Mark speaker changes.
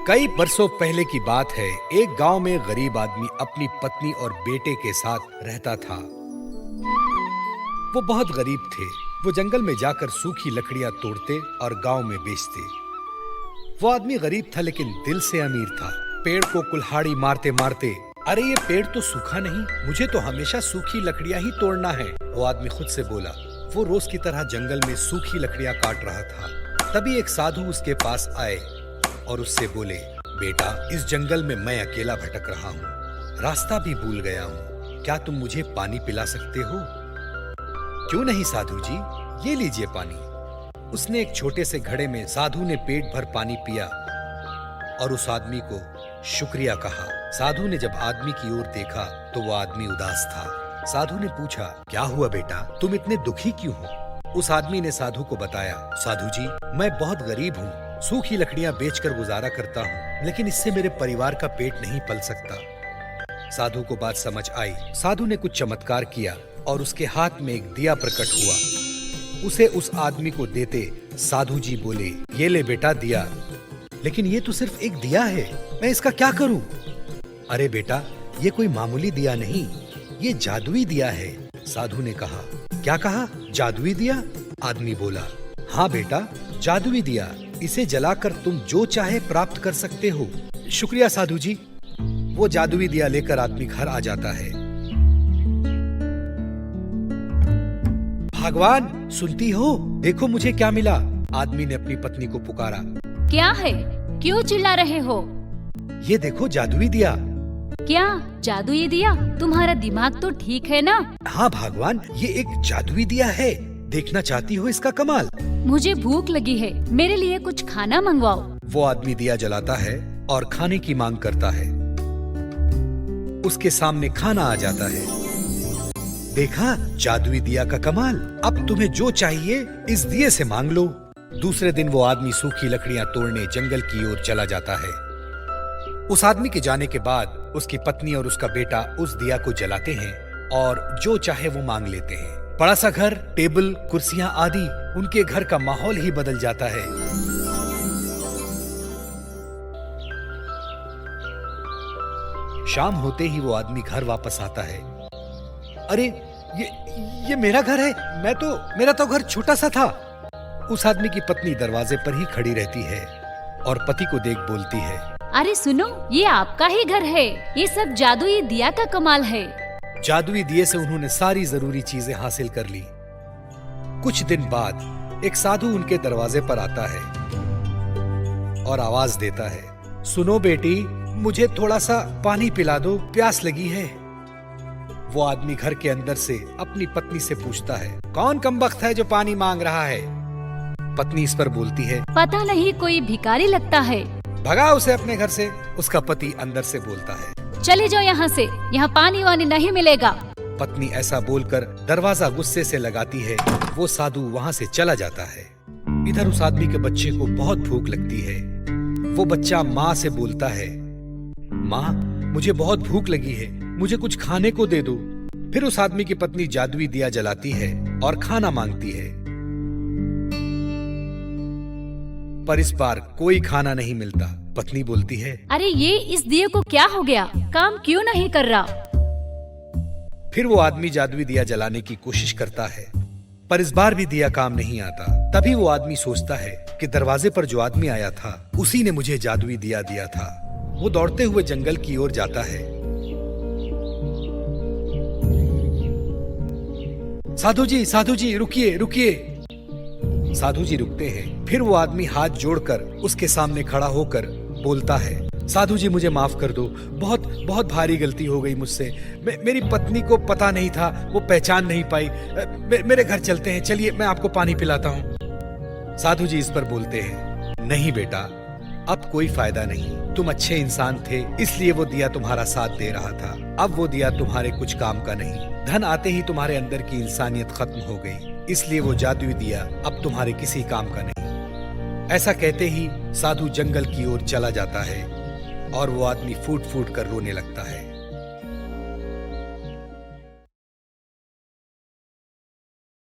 Speaker 1: कई बरसों पहले की बात है। एक गांव में गरीब आदमी अपनी पत्नी और बेटे के साथ रहता था। वो बहुत गरीब थे। वो जंगल में जाकर सूखी लकड़ियां तोड़ते और गांव में बेचते। वो आदमी गरीब था लेकिन दिल से अमीर था। पेड़ को कुल्हाड़ी मारते मारते, अरे ये पेड़ तो सूखा नहीं, मुझे तो हमेशा सूखी लकड़ियां ही तोड़ना है, वो आदमी खुद से बोला। वो रोज की तरह जंगल में सूखी लकड़ियां काट रहा था। तभी एक साधु उसके पास आए और उससे बोले, बेटा, इस जंगल में मैं अकेला भटक रहा हूँ, रास्ता भी भूल गया हूँ, क्या तुम मुझे पानी पिला सकते हो? क्यों नहीं साधु जी, ये लीजिए पानी। उसने एक छोटे से घड़े में साधु ने पेट भर पानी पिया और उस आदमी को शुक्रिया कहा। साधु ने जब आदमी की ओर देखा तो वो आदमी उदास था। साधु ने पूछा, क्या हुआ बेटा, तुम इतने दुखी क्यों हो? उस आदमी ने साधु को बताया, साधु जी, मैं बहुत गरीब हूँ, सूखी लकड़ियां बेचकर गुजारा करता हूँ, लेकिन इससे मेरे परिवार का पेट नहीं पल सकता। साधु को बात समझ आई। साधु ने कुछ चमत्कार किया और उसके हाथ में एक दिया प्रकट हुआ। उसे उस आदमी को देते साधु जी बोले, ये ले बेटा दिया। लेकिन ये तो सिर्फ एक दिया है, मैं इसका क्या करूं? अरे बेटा, ये कोई मामूली दिया नहीं, ये जादुई दिया है। साधु ने कहा। क्या कहा? जादुई दिया? आदमी बोला, हाँ बेटा, जादुई दिया, इसे जलाकर तुम जो चाहे प्राप्त कर सकते हो। शुक्रिया साधु जी। वो जादुई दिया लेकर आदमी घर आ जाता है। भगवान, सुनती हो, देखो मुझे क्या मिला। आदमी ने अपनी पत्नी को पुकारा।
Speaker 2: क्या है? क्यों चिल्ला रहे हो?
Speaker 1: ये देखो जादुई दिया।
Speaker 2: क्या जादुई दिया? तुम्हारा दिमाग तो ठीक है ना?
Speaker 1: हाँ भगवान, ये एक जादुई दिया है, देखना चाहती हो इसका कमाल?
Speaker 2: मुझे भूख लगी है, मेरे लिए कुछ खाना मंगवाओ।
Speaker 1: वो आदमी दिया जलाता है और खाने की मांग करता है। उसके सामने खाना आ जाता है। देखा, जादुई दिया का कमाल। अब तुम्हें जो चाहिए इस दिए से मांग लो। दूसरे दिन वो आदमी सूखी लकड़ियां तोड़ने जंगल की ओर चला जाता है। उस आदमी के जाने के बाद उसकी पत्नी और उसका बेटा उस दिया को जलाते हैं और जो चाहे वो मांग लेते हैं। बड़ा सा घर, टेबल, कुर्सियां आदि, उनके घर का माहौल ही बदल जाता है। शाम होते ही वो आदमी घर वापस आता है। अरे ये मेरा घर है, मेरा तो घर छोटा सा था। उस आदमी की पत्नी दरवाजे पर ही खड़ी रहती है और पति को देख बोलती है,
Speaker 2: अरे सुनो, ये आपका ही घर है, ये सब जादुई दिया का कमाल है।
Speaker 1: जादुई दिए से उन्होंने सारी जरूरी चीजें हासिल कर ली। कुछ दिन बाद एक साधु उनके दरवाजे पर आता है और आवाज देता है, सुनो बेटी, मुझे थोड़ा सा पानी पिला दो, प्यास लगी है। वो आदमी घर के अंदर से अपनी पत्नी से पूछता है, कौन कमबख्त है जो पानी मांग रहा है? पत्नी इस पर बोलती है, पता
Speaker 2: नहीं, कोई भिखारी लगता है,
Speaker 1: भगा उसे अपने घर से। उसका पति अंदर से बोलता है,
Speaker 2: चले जाओ यहाँ से, यहाँ पानी वानी नहीं मिलेगा।
Speaker 1: पत्नी ऐसा बोलकर दरवाजा गुस्से से लगाती है। वो साधु वहाँ से चला जाता है। इधर उस आदमी के बच्चे को बहुत भूख लगती है। वो बच्चा माँ से बोलता है, माँ, मुझे बहुत भूख लगी है, मुझे कुछ खाने को दे दो। फिर उस आदमी की पत्नी जादुई दिया जलाती है और खाना मांगती है, पर इस बार कोई खाना नहीं मिलता। पत्नी बोलती है,
Speaker 2: अरे ये इस दिए को क्या हो गया, काम क्यों नहीं कर रहा?
Speaker 1: फिर वो आदमी जादुई दिया जलाने की कोशिश करता है, पर इस बार भी दिया काम नहीं आता। तभी वो आदमी सोचता है कि दरवाजे पर जो आदमी आया था उसी ने मुझे जादुई दिया दिया था। वो दौड़ते हुए जंगल की ओर जाता है। साधु जी, रुकिए रुकिए। साधु जी रुकते हैं। फिर वो आदमी हाथ जोड़कर उसके सामने खड़ा होकर बोलता है, साधु जी, मुझे माफ कर दो, बहुत बहुत भारी गलती हो गई मुझसे। मेरी पत्नी को पता नहीं था, वो पहचान नहीं पाई। मेरे घर चलते हैं, चलिए मैं आपको पानी पिलाता हूँ। साधु जी इस पर बोलते हैं, नहीं बेटा, अब कोई फायदा नहीं, तुम अच्छे इंसान थे, इसलिए वो दिया तुम्हारा साथ दे रहा था। अब वो दिया तुम्हारे कुछ काम का नहीं। धन आते ही तुम्हारे अंदर की इंसानियत खत्म हो गई, इसलिए वो जादुई दिया अब तुम्हारे किसी काम का नहीं। ऐसा कहते ही साधु जंगल की ओर चला जाता है और वो आदमी फूट फूट कर रोने लगता है।